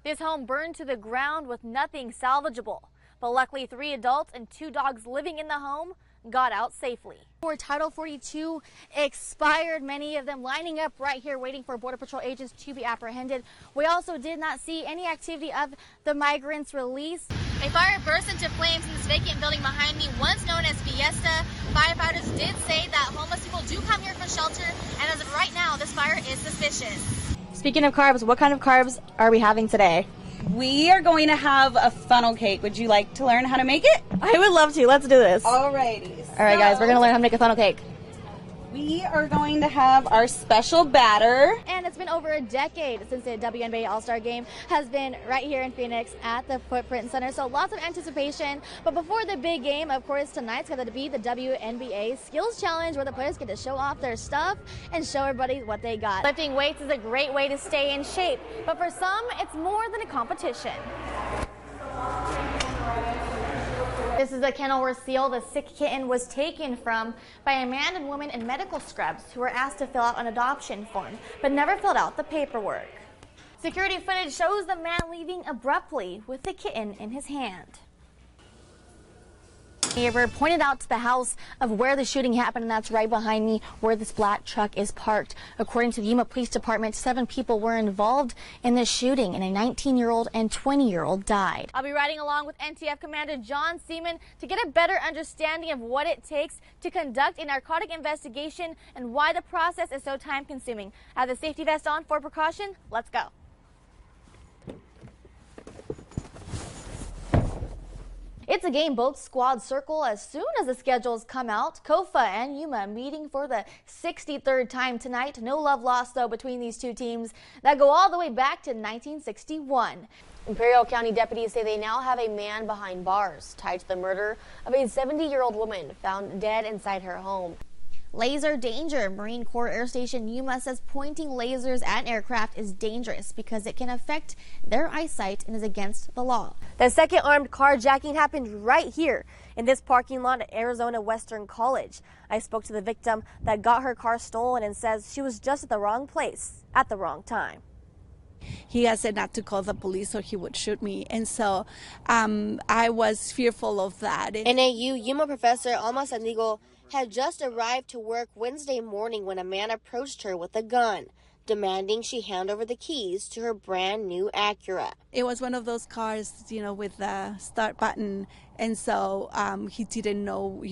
This home burned to the ground with nothing salvageable. But luckily, 3 adults and 2 dogs living in the home got out safely. For Title 42 expired, many of them lining up right here waiting for Border Patrol agents to be apprehended. We also did not see any activity of the migrants' release. A fire burst into flames in this vacant building behind me, once known as Fiesta. Firefighters did say that homeless people do come here for shelter, and as of right now, this fire is suspicious. Speaking of carbs, what kind of carbs are we having today? We are going to have a funnel cake. Would you like to learn how to make it? I would love to. Let's do this. Alrighty. All right, guys, we're going to learn how to make a funnel cake. We are going to have our special batter. And it's been over a decade since the WNBA All-Star Game has been right here in Phoenix at the Footprint Center. So lots of anticipation. But before the big game, of course, tonight's going to be the WNBA Skills Challenge, where the players get to show off their stuff and show everybody what they got. Lifting weights is a great way to stay in shape, but for some, it's more than a competition. This is a kennel where Seal, the sick kitten, was taken from by a man and woman in medical scrubs who were asked to fill out an adoption form, but never filled out the paperwork. Security footage shows the man leaving abruptly with the kitten in his hand. Neighbor pointed out to the house of where the shooting happened, and that's right behind me where this black truck is parked. According to the Yuma Police Department, 7 people were involved in the shooting, and a 19-year-old and 20-year-old died. I'll be riding along with NTF Commander John Seaman to get a better understanding of what it takes to conduct a narcotic investigation and why the process is so time-consuming. I have the safety vest on for precaution. Let's go. It's a game both squads circle as soon as the schedules come out. KOFA and Yuma meeting for the 63rd time tonight. No love lost, though, between these two teams that go all the way back to 1961. Imperial County deputies say they now have a man behind bars tied to the murder of a 70-year-old woman found dead inside her home. Laser danger. Marine Corps Air Station Yuma says pointing lasers at aircraft is dangerous because it can affect their eyesight and is against the law. The second armed carjacking happened right here in this parking lot at Arizona Western College. I spoke to the victim that got her car stolen and says she was just at the wrong place at the wrong time. He had said not to call the police or he would shoot me, and so I was fearful of that. NAU Yuma professor Alma Sandigo had just arrived to work Wednesday morning when a man approached her with a gun, demanding she hand over the keys to her brand new Acura. It was one of those cars, with the start button, and so he didn't know,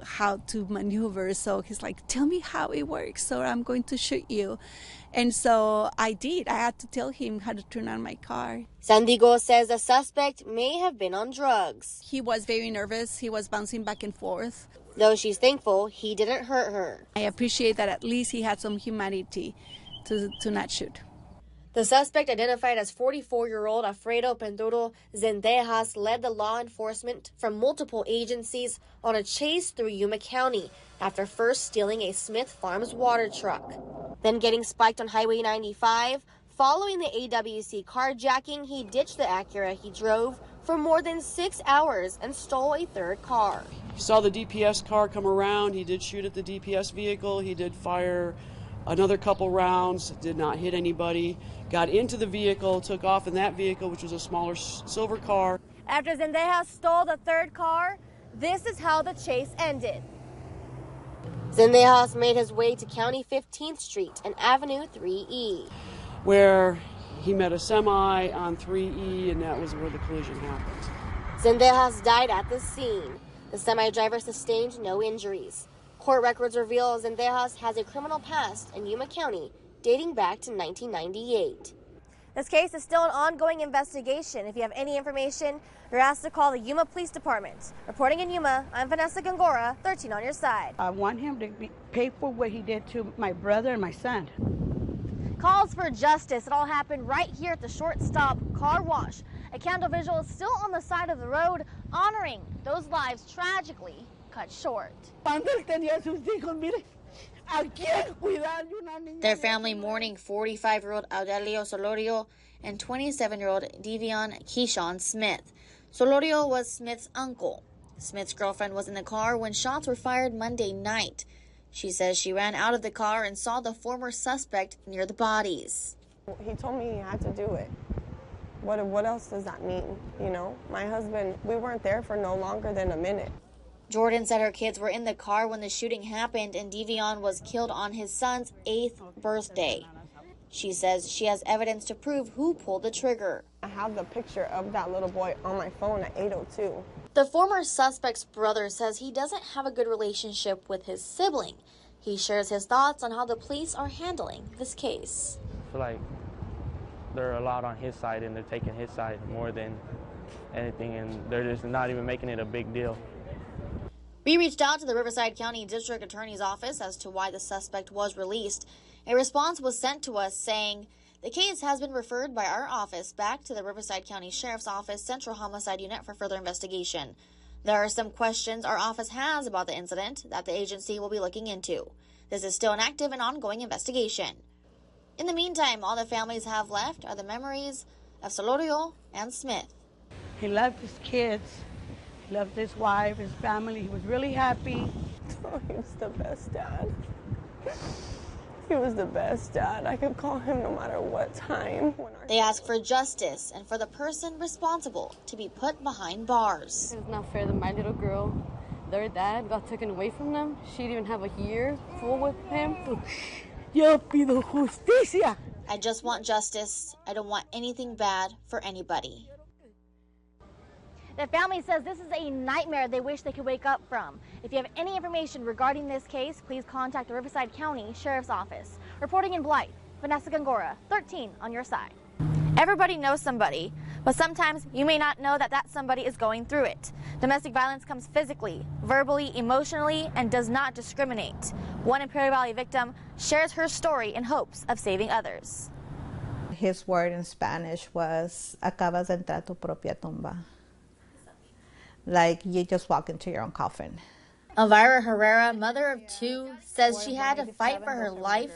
how to maneuver. So he's like, "Tell me how it works, or I'm going to shoot you." And so I did. I had to tell him how to turn on my car. Sandigo says the suspect may have been on drugs. He was very nervous. He was bouncing back and forth. Though she's thankful he didn't hurt her. I appreciate that at least he had some humanity to not shoot. The suspect, identified as 44-year-old Alfredo Penduro Zendejas, led the law enforcement from multiple agencies on a chase through Yuma County after first stealing a Smith Farms water truck, then getting spiked on Highway 95. Following the AWC carjacking, he ditched the Acura he drove for more than 6 hours and stole a third car. He saw the DPS car come around. He did shoot at the DPS vehicle. He did fire another couple rounds, did not hit anybody, got into the vehicle, took off in that vehicle, which was a smaller silver car. After Zendejas stole the third car, this is how the chase ended. Zendejas made his way to County 15th Street and Avenue 3E, where he met a semi on 3E, and that was where the collision happened. Zendejas died at the scene. The semi-driver sustained no injuries. Court records reveal Zendejas has a criminal past in Yuma County dating back to 1998. This case is still an ongoing investigation. If you have any information, you're asked to call the Yuma Police Department. Reporting in Yuma, I'm Vanessa Gongora, 13 on your side. I want him to pay for what he did to my brother and my son. Calls for justice. It all happened right here at the Short Stop Car Wash. A candle visual is still on the side of the road, honoring those lives tragically cut short. Their family mourning 45-year-old Audelio Solorio and 27-year-old Devion Keyshawn Smith. Solorio was Smith's uncle. Smith's girlfriend was in the car when shots were fired Monday night. She says she ran out of the car and saw the former suspect near the bodies. He told me he had to do it. What else does that mean? You know, my husband, we weren't there for no longer than a minute. Jordan said her kids were in the car when the shooting happened and Devion was killed on his son's 8th birthday. She says she has evidence to prove who pulled the trigger. I have the picture of that little boy on my phone at 8:02. The former suspect's brother says he doesn't have a good relationship with his sibling. He shares his thoughts on how the police are handling this case. I feel like they're a lot on his side and they're taking his side more than anything, and they're just not even making it a big deal. We reached out to the Riverside County District Attorney's Office as to why the suspect was released. A response was sent to us saying, the case has been referred by our office back to the Riverside County Sheriff's Office Central Homicide Unit for further investigation. There are some questions our office has about the incident that the agency will be looking into. This is still an active and ongoing investigation. In the meantime, all the families have left are the memories of Solorio and Smith. He loved his kids. He loved his wife, his family. He was really happy. Oh, he was the best dad. He was the best dad. I could call him no matter what time. They ask for justice and for the person responsible to be put behind bars. It's not fair that my little girl, their dad, got taken away from them. She didn't even have a year full with him. Yo pido justicia. I just want justice. I don't want anything bad for anybody. The family says this is a nightmare they wish they could wake up from. If you have any information regarding this case, please contact the Riverside County Sheriff's Office. Reporting in Blythe, Vanessa Gongora, 13 on your side. Everybody knows somebody, but sometimes you may not know that somebody is going through it. Domestic violence comes physically, verbally, emotionally, and does not discriminate. One Imperial Valley victim shares her story in hopes of saving others. His word in Spanish was, acabas de entrar a tu propia tumba. Like, you just walk into your own coffin. Elvira Herrera, mother of 2, says she had to fight for her life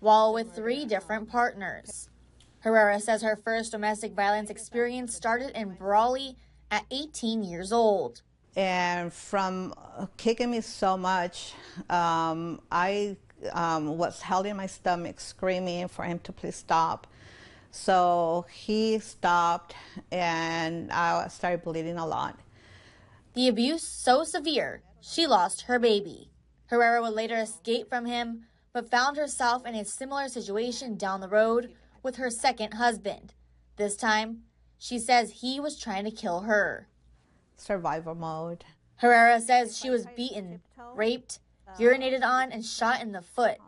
while with 3 different partners. Herrera says her first domestic violence experience started in Brawley at 18 years old. And from kicking me so much, I was held in my stomach screaming for him to please stop. So he stopped and I started bleeding a lot. The abuse so severe, she lost her baby. Herrera would later escape from him, but found herself in a similar situation down the road with her second husband. This time, she says he was trying to kill her. Survival mode. Herrera says she was beaten, raped, urinated on, and shot in the foot.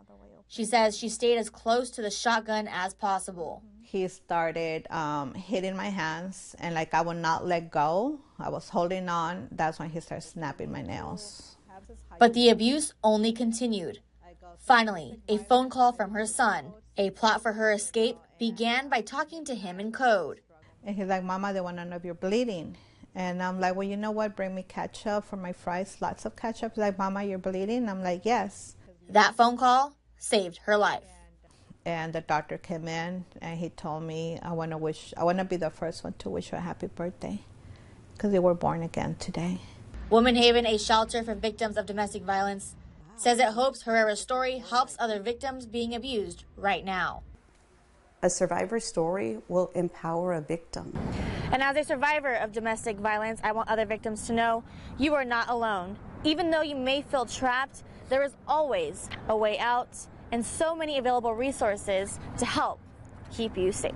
She says she stayed as close to the shotgun as possible. He started hitting my hands, and like I would not let go. I was holding on. That's when he started snapping my nails. But the abuse only continued. Finally, a phone call from her son. A plot for her escape began by talking to him in code. And he's like, Mama, they want to know if you're bleeding. And I'm like, well, you know what? Bring me ketchup for my fries, lots of ketchup. He's like, Mama, you're bleeding? I'm like, yes. That phone call saved her life. And the doctor came in and he told me, I want to be the first one to wish you a happy birthday because you were born again today. Woman Haven, a shelter for victims of domestic violence, says it hopes Herrera's story helps other victims being abused right now. A survivor's story will empower a victim. And as a survivor of domestic violence, I want other victims to know you are not alone. Even though you may feel trapped, there is always a way out and so many available resources to help keep you safe.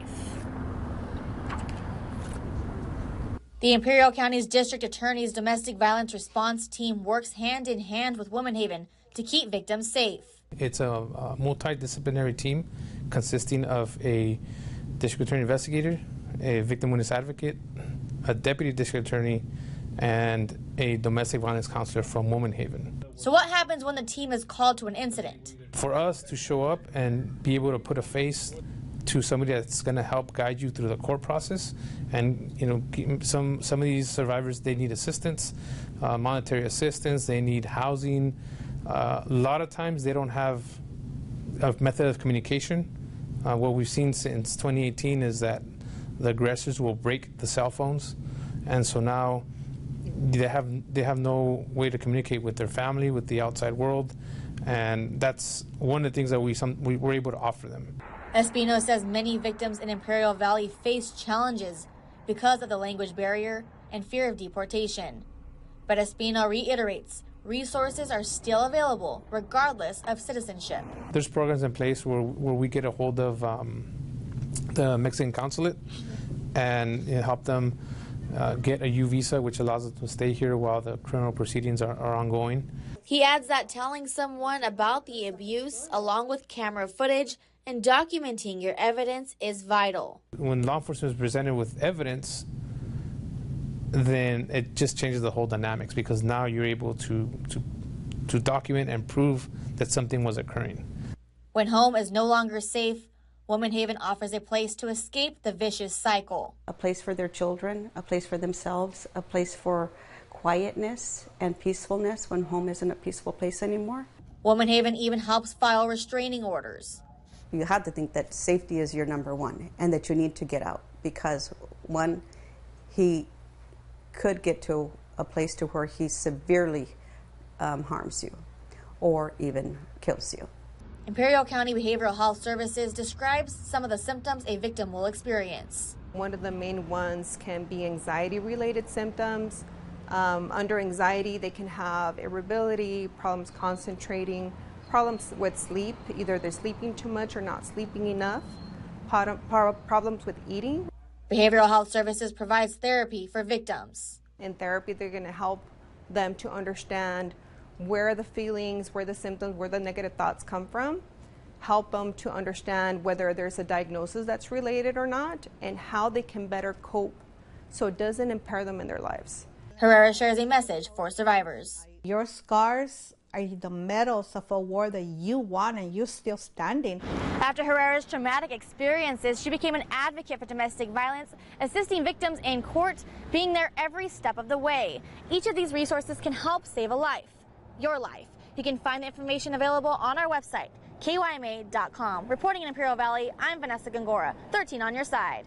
The Imperial County's District Attorney's Domestic Violence Response Team works hand in hand with Woman Haven to keep victims safe. It's a multidisciplinary team consisting of a district attorney investigator, a victim witness advocate, a deputy district attorney, and a domestic violence counselor from Woman Haven. So what happens when the team is called to an incident? For us to show up and be able to put a face to somebody that's going to help guide you through the court process, and you know, some of these survivors, they need assistance, monetary assistance, they need housing. A lot of times they don't have a method of communication. What we've seen since 2018 is that the aggressors will break the cell phones, and so now they have no way to communicate with their family, with the outside world, And that's one of the things that we were able to offer them. Espino says many victims in Imperial Valley face challenges because of the language barrier and fear of deportation. But Espino reiterates resources are still available regardless of citizenship. There's programs in place where we get a hold of the Mexican consulate and help them get a U visa, which allows them to stay here while the criminal proceedings are ongoing. He adds that telling someone about the abuse, along with camera footage and documenting your evidence, is vital. When law enforcement is presented with evidence, then it just changes the whole dynamics, because now you're able to document and prove that something was occurring. When home is no longer safe, Woman Haven offers a place to escape the vicious cycle. A place for their children, a place for themselves, a place for quietness and peacefulness when home isn't a peaceful place anymore. Woman Haven even helps file restraining orders. You have to think that safety is your number one and that you need to get out, because one, he could get to a place to where he severely harms you or even kills you. Imperial County Behavioral Health Services describes some of the symptoms a victim will experience. One of the main ones can be anxiety-related symptoms. Under anxiety, they can have irritability, problems concentrating, problems with sleep, either they're sleeping too much or not sleeping enough, problems with eating. Behavioral Health Services provides therapy for victims. In therapy, they're going to help them to understand where the feelings, where the symptoms, where the negative thoughts come from, help them to understand whether there's a diagnosis that's related or not, and how they can better cope so it doesn't impair them in their lives. Herrera shares a message for survivors. Your scars are the medals of a war that you won, and you're still standing. After Herrera's traumatic experiences, she became an advocate for domestic violence, assisting victims in court, being there every step of the way. Each of these resources can help save a life, your life. You can find the information available on our website, KYMA.com. Reporting in Imperial Valley, I'm Vanessa Gongora, 13 on your side.